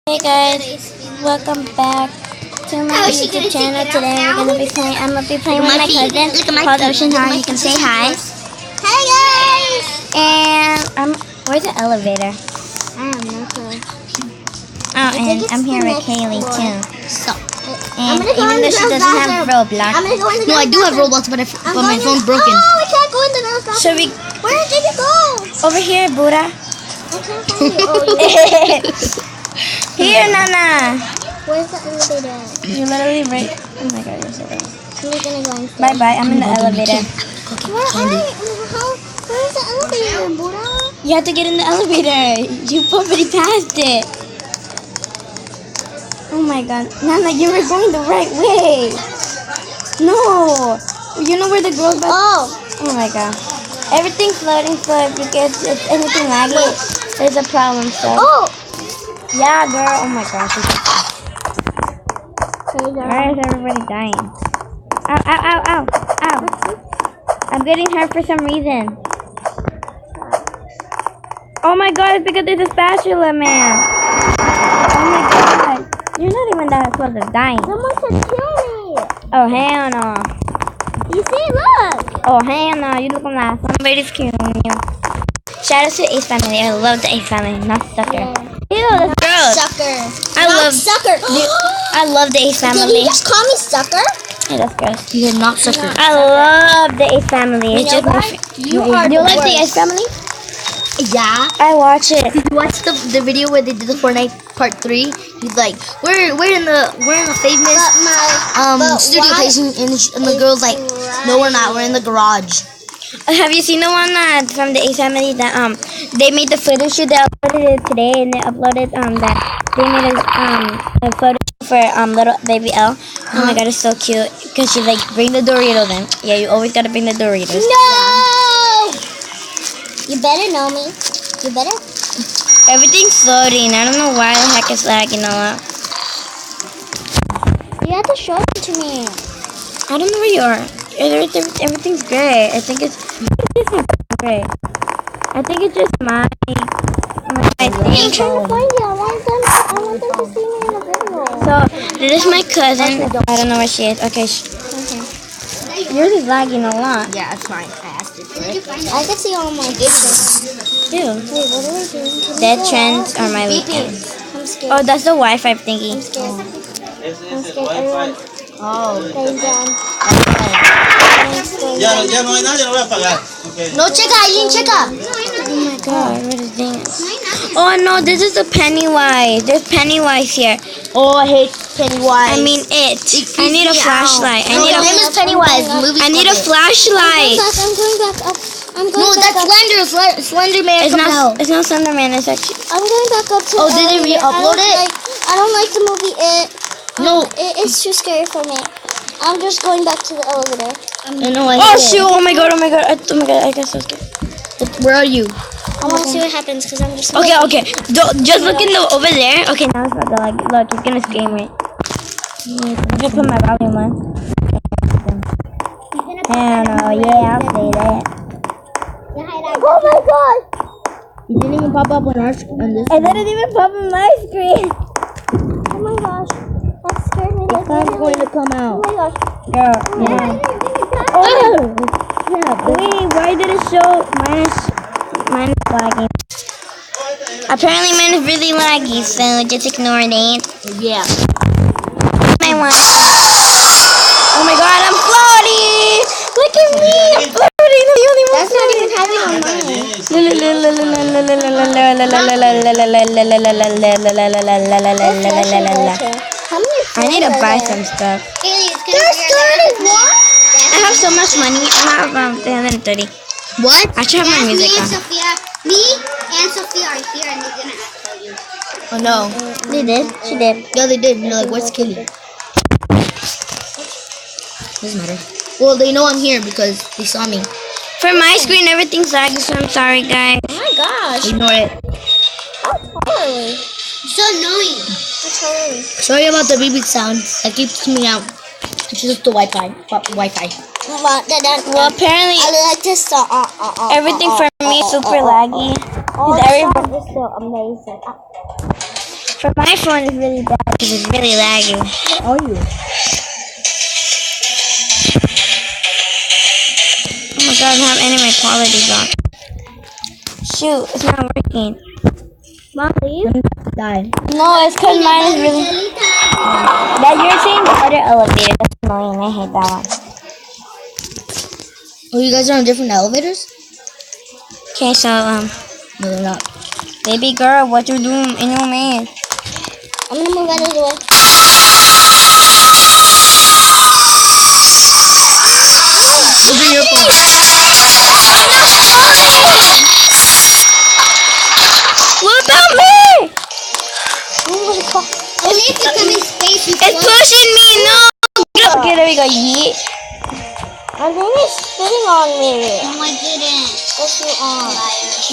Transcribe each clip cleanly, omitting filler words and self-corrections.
Hey guys, welcome back to my YouTube channel. Today I'm gonna be playing with my cousin called Ocean Heart. You can say hi. Hi guys! And where's the elevator? I have no clue. Oh, and I'm here with Kaylee too. So, And even though she doesn't have Roblox, I'm gonna go in the No, I do have Roblox, but my phone's broken. Oh, we can't go in the girls' bathroom. should we Where did you go? over here, Buddha? I can't find you. Oh, you Here, Nana. Where's the elevator? You're literally right. Oh my God, you're so bad. We're gonna go inside. Bye bye. I'm in the elevator. Where are you? Where's the elevator, Buddha? You have to get in the elevator. You already passed it. Oh my God, Nana, you were going the right way. No, you know where the girls' bathroom? Oh my God, everything's floating. So if you get anything laggy, there's a problem. So yeah, girl. Oh my gosh. Why is everybody dying? Ow, ow, ow, ow, ow. I'm getting hurt for some reason. Oh my God, it's because there's a spatula, man. Oh my God. You're not even that close to dying. Someone said kill me. Oh, hell no. You see, look. Oh, hell no. You look like somebody's killing you. Shout out to Ace Family. I love the Ace Family, not Sucker. Ew, that's gross. Sucker. I Not love sucker. I love the Ace Did Family. you just call me sucker? Hey, that's gross. You're not sucker. I love the Ace Family. It's You know just what? You are you the like the worst. Ace Family? Yeah. I watch it. You watched the video where they did the Fortnite part 3? He's like, we're in the famous But studio why place, and the girl's like, no, we're not. We're in the garage. Have you seen the one from the Ace Family that they made the photo shoot? They uploaded it today, and they uploaded that they made a photo shoot for little baby Elle. Oh my God, it's so cute because she's like, bring the Doritos in. Yeah, you always gotta bring the Doritos. No! You better know me. You better. Everything's loading. I don't know why the heck it's lagging a lot. You have to show it to me. I don't know where you are. Everything's great. I think it's great. I think it's just my I'm thing. trying to find you. I want them to see me in the video. So this is my cousin. I don't know where she is. Okay. Yours is lagging a lot. Yeah, it's fine. I asked it for it. I can see all my videos. Dude, Wait, what are we doing? dead trends are my weekends. I'm scared. Oh, that's the Wi-Fi thingy. I'm scared. I'm scared. Everyone Oh. going down. Ya no hay nadie, lo voy a apagar. Okay. No, checa, Aileen, checa. Oh my God, what is this? Oh no, this is the Pennywise. There's Pennywise here. Oh, I hate Pennywise. I mean it. I need a flashlight. No, his name is Pennywise. The movie's I need a called it. flashlight. I'm going back up. I'm going No, back that's up. Slender Man. It's from hell. not. It's not Slenderman. It's actually. I'm going back up to Oh, the did they elevator. re-upload it? I don't like the movie It. No. It's too scary for me. I'm just going back to the elevator. No, I Oh hate shoot! Oh my God! Oh my God! Oh my God! I got so scared. it. Where are you? I want to see what happens because I'm just. Okay, okay. Just look in the over there. Okay, now it's not the like. Look, it's gonna scream right. I'm gonna put my volume on. I don't know. Yeah, I'll say that. Oh my god! You didn't even pop up on our on this. I didn't even pop on my screen. Oh my gosh! That scared me. The sun's going to come Oh out. my gosh! Girl, yeah. Oh, yeah. Wait, why did it show minus lagging? Apparently mine is really laggy, so just ignore it. Yeah. My one. Oh my God, I'm floating! Look at me! I'm floating! I'm the only one That's not even happening on mine. How many? I need to buy some stuff. There's 31. I have so much money. I have 330. What? I should have my music on. Me and Sophia are here, and they're gonna tell you. Oh no. They did. She did. Yeah, they did. You're like, where's Kelly? Doesn't matter. Well, they know I'm here because they saw me. For my screen, everything's laggy, so I'm sorry, guys. Oh my gosh! Ignore it. Totally. So annoying. Totally. Sorry about the beeping sound. That keeps me out. It's just the Wi-Fi. Well, apparently I like this song. everything for me is super laggy. Oh, Is this everybody? song is so amazing. For my phone, it's really bad because it's really laggy. Where are you? Oh my god, I don't have any of my qualities on. Shoot, it's not working. Mom, leave. Die. No, it's because mine is really... That you're saying the other elevator. That's annoying. I hate that one. Oh, you guys are on different elevators? Okay, so, No, they're not. baby girl, what you doing in your man? I'm gonna move out of the way. Look at your phone. What about me? Oh my god. At least it's in space. It's pushing me, no! Okay, there we go, yeet. I think it's spitting on me. No, I didn't. Yes, you are.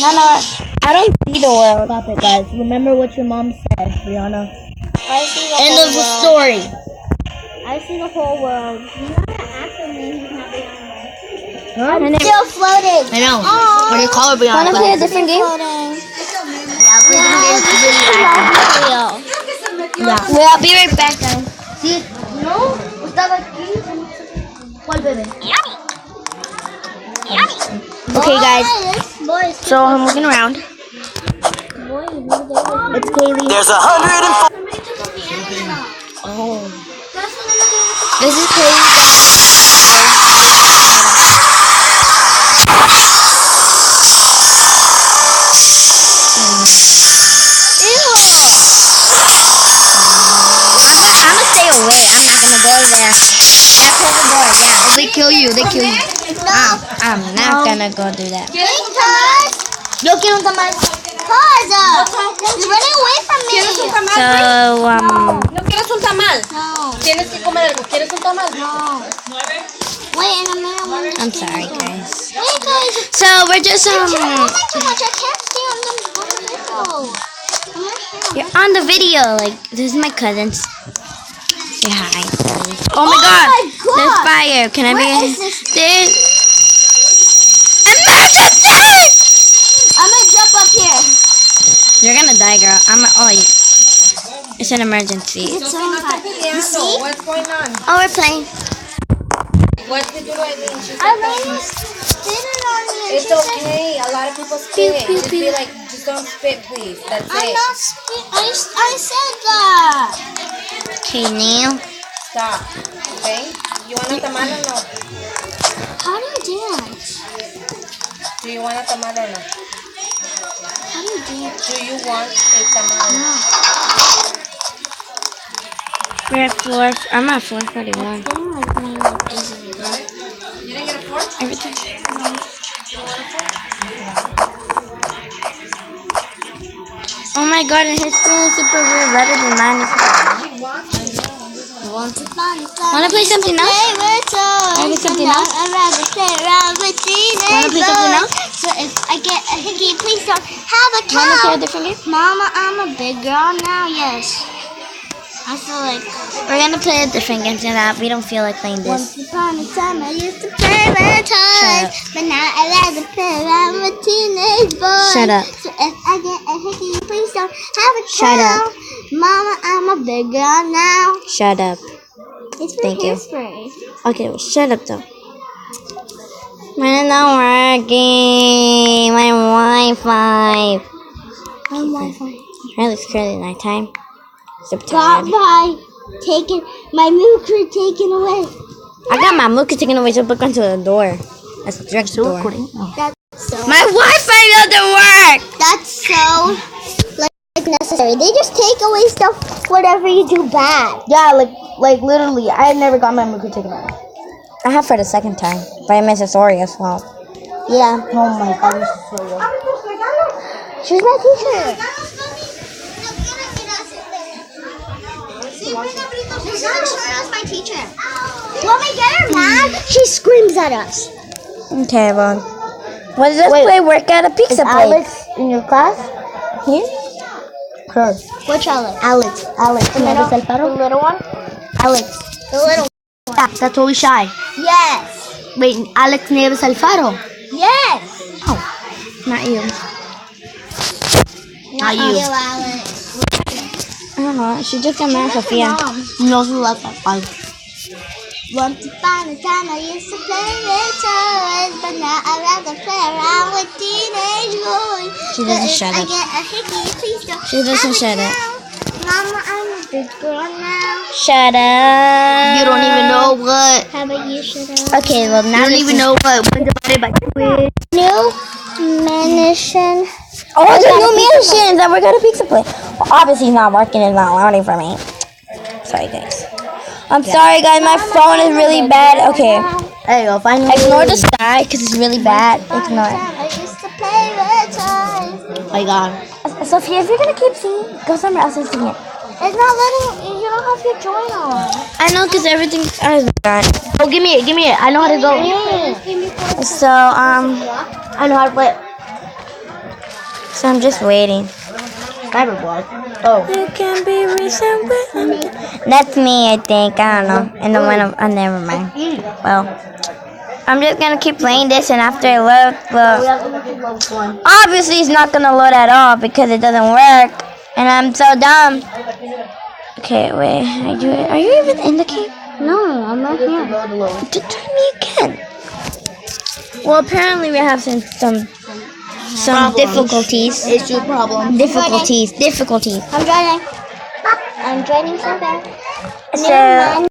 No, I don't see the world. Stop it, guys. Remember what your mom said, Brianna. I see the End whole of the world. story. I see the whole world. Huh? And Still floating. I know. What do you call her, Brianna? Wanna play a different game? Yeah. Well, I'll be right back, guys. Sí. No, estaba aquí. ¿Cuál bebé? Okay, guys. So I'm looking around. It's Kaylee. There's 104. Oh. This is Kaylee. I'm gonna stay away. I'm not gonna go there. Yeah, close the door. Yeah. They kill you. They kill you. I'm not gonna go do that. Yo quiero un tamal. You're running away from me. So, ¿No quieres un tamal? No. Tienes que comer algo. ¿Quieres un tamal? No. Wait, in a minute. I'm sorry, guys. Wait, guys. So we're just You're moving too much. I can't stay on the video. you're on the video. Like, this is my cousins. Say hi. Oh my god! There's fire. Can I What be? is this? There's emergency! I'm gonna jump up here. You're gonna die, girl. Oh, yeah. It's an emergency. It's so hot. You see? What's going on? Oh, we're playing. What did you do? I think she I said ran spitting on me and it's she said, okay. A lot of people spit. Just be like, just don't spit, please. That's I'm it. not spit. I said that. Okay, Neil. Stop. Okay? You want a tamal or no? How do you dance? Do you want a tamal or no? How do you dance? Do you want a tamal? We're at floor. I'm at 441. I'm like going like this. You didn't get a fork? Everything. Oh my god, and his school is super weird, better than mine. Wanna play something else? Wanna play something else? Wanna play something else? So if I get a hickey, please don't have a Wanna play a cow. different game? Mama, I'm a big girl now. Yes. I feel like We're gonna play a different game so that we don't feel like playing once this. upon a time I used to play with toys, but now I rather play. I'm a teenage boy. Shut up. So if I get a hickey, please don't have a Shut cow. up. Mama, I'm a big girl now. Shut up. It's for Thank you. hairspray. Okay, well, shut up though. Mine's not working. My Wi-Fi. I'm Wi-Fi. Really, it's currently nighttime. So Got tired. my taken my mooker taken away. I got my Mooka taken away, so look onto the door. That's the direct door. That's so. My Wi-Fi doesn't work! That's so like necessary. They just take away stuff whatever you do bad. Yeah, like literally, I had never got my Mooka taken out. I have for the second time, but I missed a story as well. Yeah. Oh my god, this is so good. She's my teacher. My teacher. When we get her mad, she screams at us. Okay, well. What does this play work at a pizza place? Alex in your class? Here? Sure. Which Alex? Alex. The little one? Alex. The little Yeah, that's totally shy. Yes. Wait, Alex Nieves Alfaro. Yes. Not you. Not you. Alex. don't know. She just got mad at Sophia. No, she left at 5. Once upon a time I used to play with toys, but now I'd rather play around with teenage boys. She doesn't But if shut I up. get a hickey, please don't She doesn't have shut it up. now. Mama, I'm a big girl now. Shut up. You don't even know what. How about you shut up? Okay, well You now don't even know what 1 divided by 2 is. New munition. Oh, there's new munitions and we're gonna pizza place. Well, obviously it's not working. It's not loading for me. Sorry, guys. I'm sorry, guys. My phone is really bad. Okay. There you go, finally. Ignore the sky because it's really bad. Ignore it. I used to play with toys. My God. Sophia, if you're gonna keep singing, go somewhere else and sing it. It's not letting you don't have your joint on. I know because everything. Oh God. Oh, give me it. I know how to go. So I know how to play it. so I'm just waiting. Sniper block. Oh. You can be reasoned with. That's me, I think. I don't know. And the one of never mind. Well, I'm just gonna keep playing this, and after I load, We well, have to look at level 1. obviously it's not gonna load at all because it doesn't work, and I'm so dumb. Okay, wait. Are you even in the game? No, I'm not here. Load alone. Try me again. Well, apparently we have some Problems. difficulties. Issue problem. Difficulties. I'm joining so bad. So.